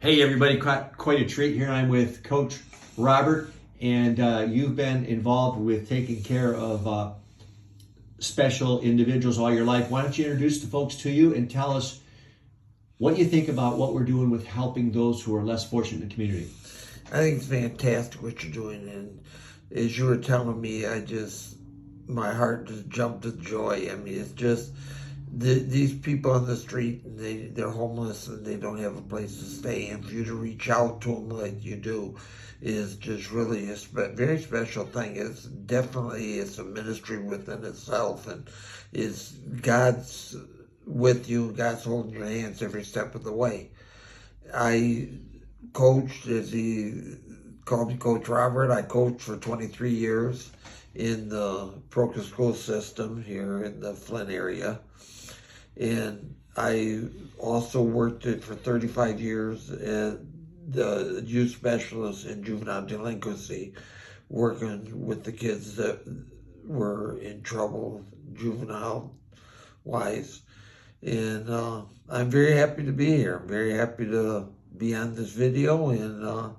Hey everybody, quite a treat here. I'm with Coach Robert, and you've been involved with taking care of special individuals all your life. Why don't you introduce the folks to you and tell us what you think about what we're doing with helping those who are less fortunate in the community? I think it's fantastic what you're doing, and as you were telling me, my heart just jumped with joy. I mean, it's just these people on the street, and they're homeless and they don't have a place to stay, and for you to reach out to them like you do is just really a very special thing. It's a ministry within itself, and it's God's with you. God's holding your hands every step of the way. I coached, as he called me Coach Robert. I coached for 23 years in the Parochial school system here in the Flint area. And I also worked it for 35 years as the youth specialist in juvenile delinquency, working with the kids that were in trouble juvenile-wise. And I'm very happy to be here. I'm very happy to be on this video, and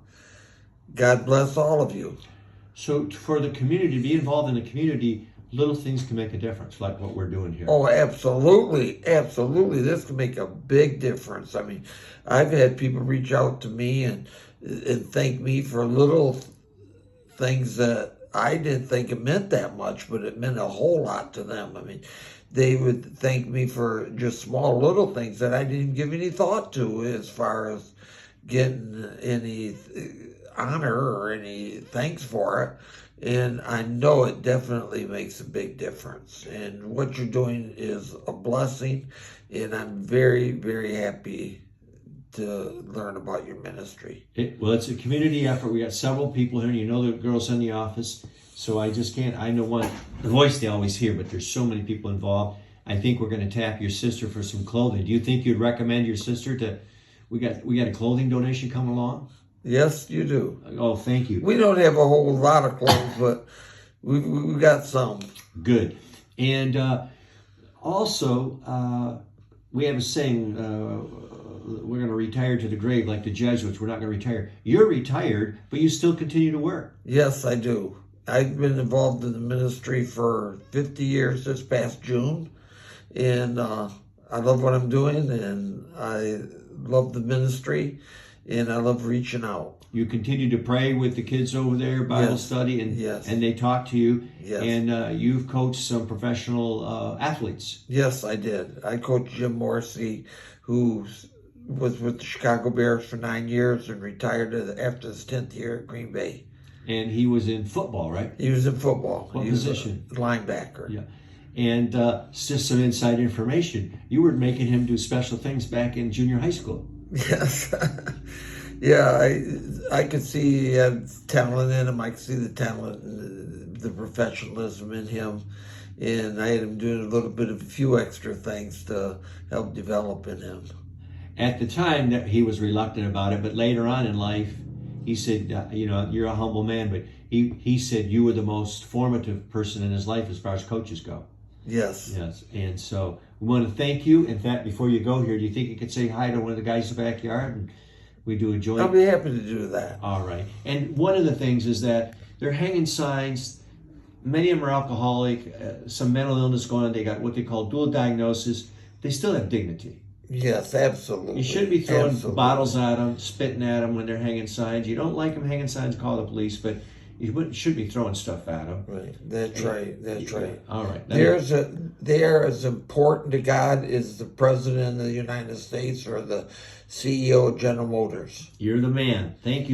God bless all of you. So for the community, to be involved in the community, little things can make a difference, like what we're doing here. Oh, absolutely. Absolutely. This can make a big difference. I mean, I've had people reach out to me and thank me for little things that I didn't think it meant that much, but it meant a whole lot to them. I mean, they would thank me for just small little things that I didn't give any thought to, as far as getting any honor or any thanks for it. And I know it definitely makes a big difference. And what you're doing is a blessing, and I'm very, very happy to learn about your ministry. Well, it's a community effort. We got several people here, and you know the girls in the office, so I just can't, I know the voice they always hear, but there's so many people involved. I think we're going to tap your sister for some clothing. Do you think you'd recommend your sister to, we got a clothing donation coming along? Yes, you do. Oh, thank you. We don't have a whole lot of clothes, but we got some. Good. And also, we have a saying, we're going to retire to the grave like the Jesuits. We're not going to retire. You're retired, but you still continue to work. Yes, I do. I've been involved in the ministry for 50 years this past June, and I love what I'm doing, and I love the ministry, and I love reaching out. You continue to pray with the kids over there, Bible study, and they talk to you. Yes. And you've coached some professional athletes. Yes, I did. I coached Jim Morrissey, who was with the Chicago Bears for 9 years and retired after his 10th year at Green Bay. And he was in football, right? He was in football. What position? Linebacker. Yeah. And just some inside information. You were making him do special things back in junior high school. Yes. Yeah, I could see he had talent in him. I could see the talent and the professionalism in him. And I had him doing a few extra things to help develop in him. At the time, that he was reluctant about it, but later on in life, he said, you're a humble man, but he said you were the most formative person in his life as far as coaches go. Yes. Yes. And so we want to thank you. In fact, before you go here, do you think you could say hi to one of the guys in the backyard and we do a joint? I'll be happy to do that. All right. And one of the things is that they're hanging signs. Many of them are alcoholic, some mental illness going on. They got what they call dual diagnosis. They still have dignity. Yes, absolutely. You shouldn't be throwing bottles at them, spitting at them when they're hanging signs. You don't like them hanging signs, call the police, but you should be throwing stuff at them. Right. That's right. That's right. All right. They are as important to God as the President of the United States or the CEO of General Motors. You're the man. Thank you.